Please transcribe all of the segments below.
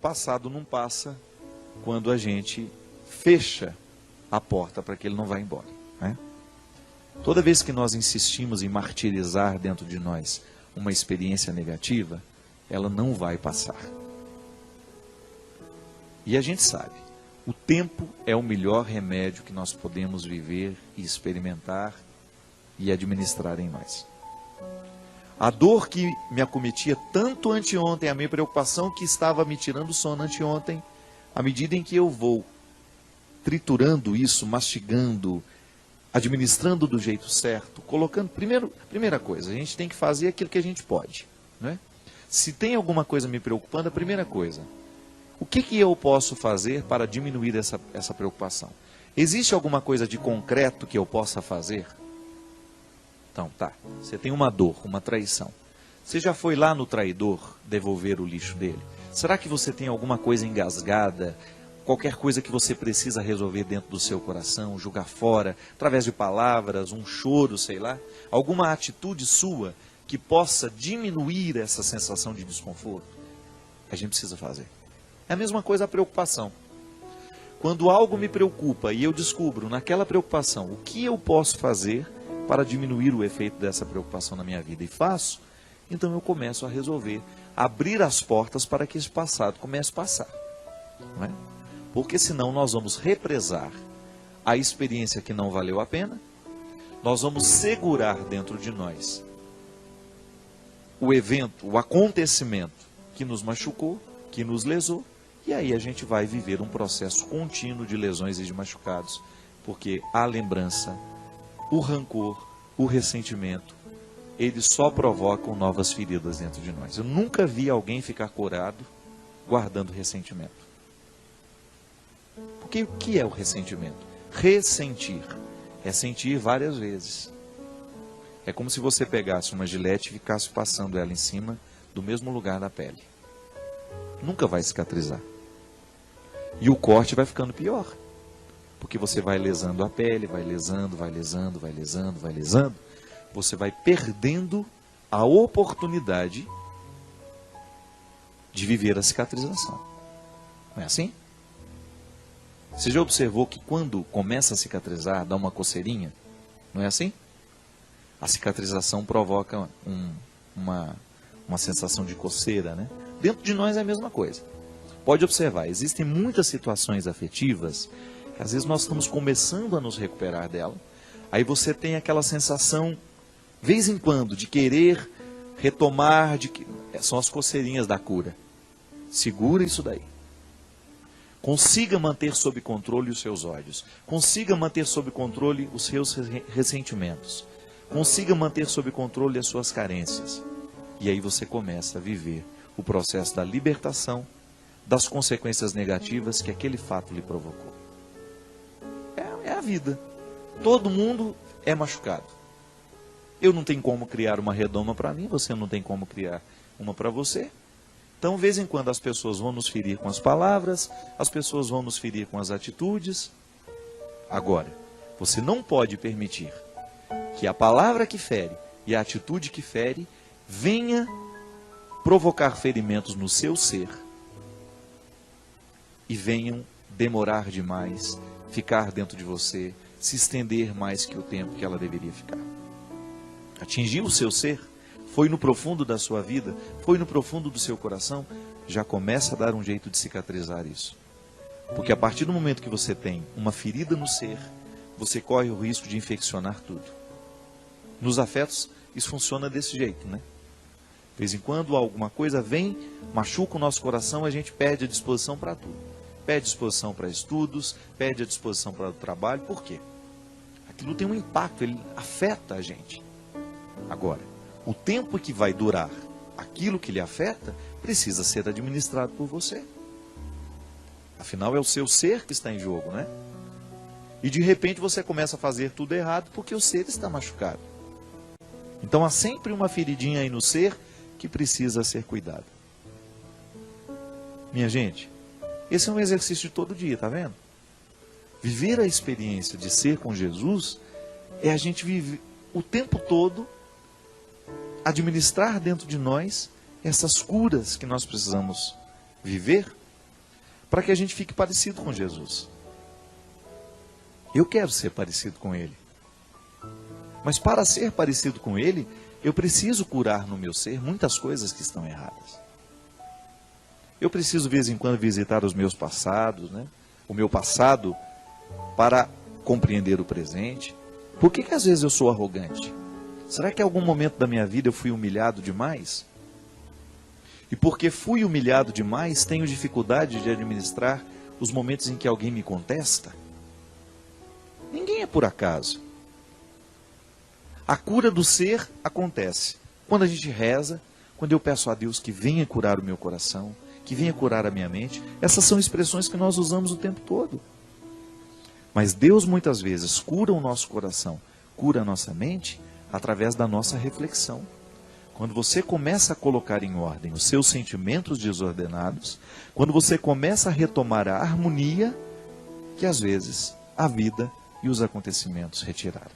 passado não passa quando a gente fecha a porta para que ele não vá embora, né? Toda vez que nós insistimos em martirizar dentro de nós uma experiência negativa, ela não vai passar. E a gente sabe, o tempo é o melhor remédio que nós podemos viver e experimentar e administrar em nós. A dor que me acometia tanto anteontem, a minha preocupação que estava me tirando o sono anteontem, à medida em que eu vou triturando isso, mastigando, administrando do jeito certo, colocando, primeira coisa, a gente tem que fazer aquilo que a gente pode, né? Se tem alguma coisa me preocupando, a primeira coisa, o que eu posso fazer para diminuir essa preocupação? Existe alguma coisa de concreto que eu possa fazer? Então, tá, você tem uma dor, uma traição. Você já foi lá no traidor devolver o lixo dele? Será que você tem alguma coisa engasgada, qualquer coisa que você precisa resolver dentro do seu coração, jogar fora, através de palavras, um choro, sei lá? Alguma atitude sua que possa diminuir essa sensação de desconforto? A gente precisa fazer. É a mesma coisa a preocupação. Quando algo me preocupa e eu descubro naquela preocupação o que eu posso fazer para diminuir o efeito dessa preocupação na minha vida e faço, então eu começo a resolver, abrir as portas para que esse passado comece a passar, não é? Porque senão nós vamos represar a experiência que não valeu a pena, nós vamos segurar dentro de nós o evento, o acontecimento que nos machucou, que nos lesou, e aí a gente vai viver um processo contínuo de lesões e de machucados, porque a lembrança, o rancor, o ressentimento, eles só provocam novas feridas dentro de nós. Eu nunca vi alguém ficar curado guardando ressentimento. Porque o que é o ressentimento? Ressentir é sentir várias vezes. É como se você pegasse uma gilete e ficasse passando ela em cima do mesmo lugar da pele. Nunca vai cicatrizar. E o corte vai ficando pior. Porque você vai lesando a pele, vai lesando, vai lesando, vai lesando, vai lesando. Você vai perdendo a oportunidade de viver a cicatrização. Não é assim? Você já observou que quando começa a cicatrizar, dá uma coceirinha? Não é assim? A cicatrização provoca uma sensação de coceira, né? Dentro de nós é a mesma coisa. Pode observar, existem muitas situações afetivas que às vezes nós estamos começando a nos recuperar dela. Aí você tem aquela sensação, vez em quando, de querer retomar, são as coceirinhas da cura. Segura isso daí. Consiga manter sob controle os seus ódios. Consiga manter sob controle os seus ressentimentos. Consiga manter sob controle as suas carências. E aí você começa a viver o processo da libertação das consequências negativas que aquele fato lhe provocou. É a vida. Todo mundo é machucado. Eu não tenho como criar uma redoma para mim, você não tem como criar uma para você. Então, de vez em quando, as pessoas vão nos ferir com as palavras, as pessoas vão nos ferir com as atitudes. Agora, você não pode permitir que a palavra que fere e a atitude que fere venha provocar ferimentos no seu ser e venham demorar demais, ficar dentro de você, se estender mais que o tempo que ela deveria ficar. Atingir o seu ser, foi no profundo da sua vida, foi no profundo do seu coração, já começa a dar um jeito de cicatrizar isso. Porque a partir do momento que você tem uma ferida no ser, você corre o risco de infeccionar tudo. Nos afetos, isso funciona desse jeito, né? De vez em quando alguma coisa vem, machuca o nosso coração, a gente perde a disposição para tudo. Perde disposição para estudos, perde a disposição para o trabalho. Por quê? Aquilo tem um impacto, ele afeta a gente. Agora, o tempo que vai durar aquilo que lhe afeta, precisa ser administrado por você. Afinal, é o seu ser que está em jogo, né? E de repente você começa a fazer tudo errado porque o ser está machucado. Então há sempre uma feridinha aí no ser que precisa ser cuidada. Minha gente, esse é um exercício de todo dia, tá vendo? Viver a experiência de ser com Jesus é a gente viver o tempo todo, administrar dentro de nós essas curas que nós precisamos viver para que a gente fique parecido com Jesus. Eu quero ser parecido com Ele. Mas para ser parecido com Ele, eu preciso curar no meu ser muitas coisas que estão erradas. Eu preciso, de vez em quando, visitar os meus passados, né? O meu passado, para compreender o presente. Por que às vezes eu sou arrogante? Será que em algum momento da minha vida eu fui humilhado demais? E porque fui humilhado demais, tenho dificuldade de administrar os momentos em que alguém me contesta? Ninguém é por acaso. A cura do ser acontece quando a gente reza, quando eu peço a Deus que venha curar o meu coração, que venha curar a minha mente. Essas são expressões que nós usamos o tempo todo. Mas Deus muitas vezes cura o nosso coração, cura a nossa mente, através da nossa reflexão. Quando você começa a colocar em ordem os seus sentimentos desordenados, quando você começa a retomar a harmonia que às vezes a vida e os acontecimentos retiraram.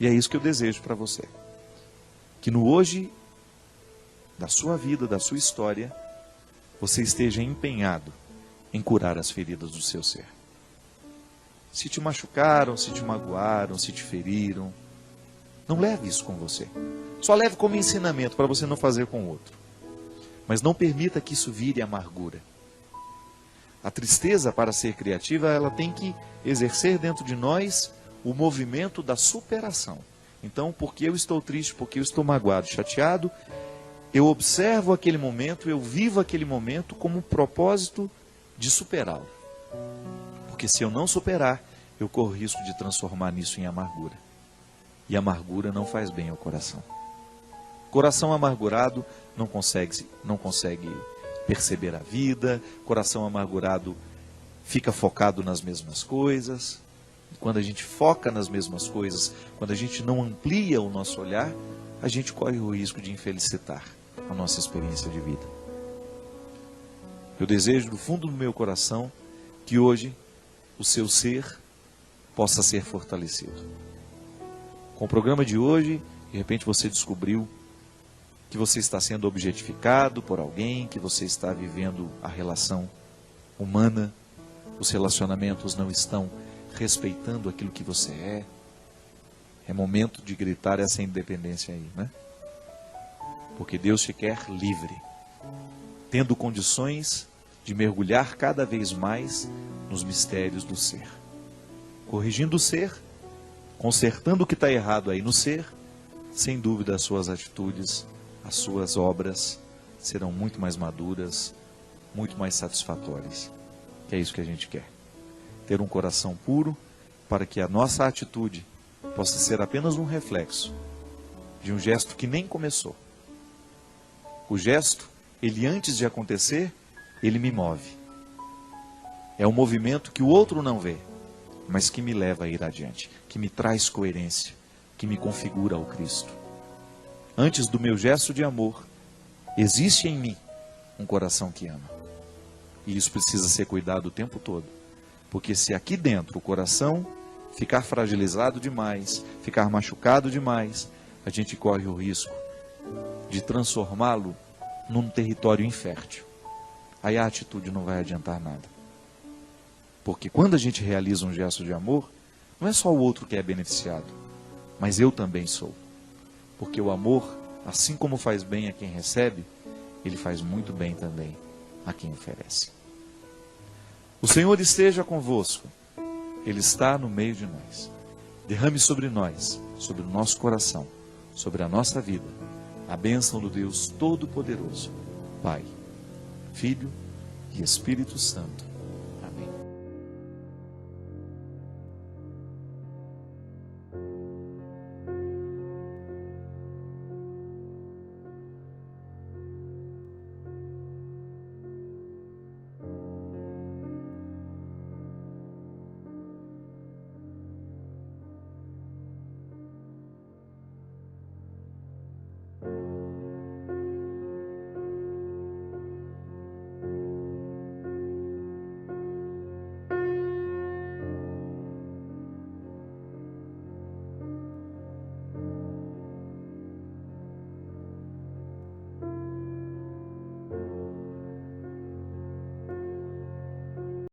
E é isso que eu desejo para você. Que no hoje da sua vida, da sua história, você esteja empenhado em curar as feridas do seu ser. Se te machucaram, se te magoaram, se te feriram, não leve isso com você. Só leve como ensinamento para você não fazer com o outro. Mas não permita que isso vire amargura. A tristeza, para ser criativa, ela tem que exercer dentro de nós o movimento da superação. Então, porque eu estou triste, porque eu estou magoado, chateado, eu observo aquele momento, eu vivo aquele momento como um propósito de superá-lo. Porque se eu não superar, eu corro risco de transformar nisso em amargura. E amargura não faz bem ao coração. Coração amargurado não consegue perceber a vida. Coração amargurado fica focado nas mesmas coisas. Quando a gente foca nas mesmas coisas, quando a gente não amplia o nosso olhar, a gente corre o risco de infelicitar a nossa experiência de vida. Eu desejo do fundo do meu coração que hoje o seu ser possa ser fortalecido. Com o programa de hoje, de repente você descobriu que você está sendo objetificado por alguém, que você está vivendo a relação humana, os relacionamentos não estão respeitando aquilo que você é. É momento de gritar essa independência aí, né? Porque Deus te quer livre, tendo condições de mergulhar cada vez mais nos mistérios do ser. Corrigindo o ser, consertando o que está errado aí no ser, sem dúvida as suas atitudes, as suas obras serão muito mais maduras, muito mais satisfatórias. Que é isso que a gente quer. Ter um coração puro para que a nossa atitude possa ser apenas um reflexo de um gesto que nem começou. O gesto, ele antes de acontecer, ele me move. É um movimento que o outro não vê, mas que me leva a ir adiante, que me traz coerência, que me configura ao Cristo. Antes do meu gesto de amor, existe em mim um coração que ama. E isso precisa ser cuidado o tempo todo. Porque se aqui dentro o coração ficar fragilizado demais, ficar machucado demais, a gente corre o risco de transformá-lo num território infértil. Aí a atitude não vai adiantar nada. Porque quando a gente realiza um gesto de amor, não é só o outro que é beneficiado, mas eu também sou. Porque o amor, assim como faz bem a quem recebe, ele faz muito bem também a quem oferece. O Senhor esteja convosco. Ele está no meio de nós. Derrame sobre nós, sobre o nosso coração, sobre a nossa vida, a bênção do Deus Todo-Poderoso, Pai, Filho e Espírito Santo.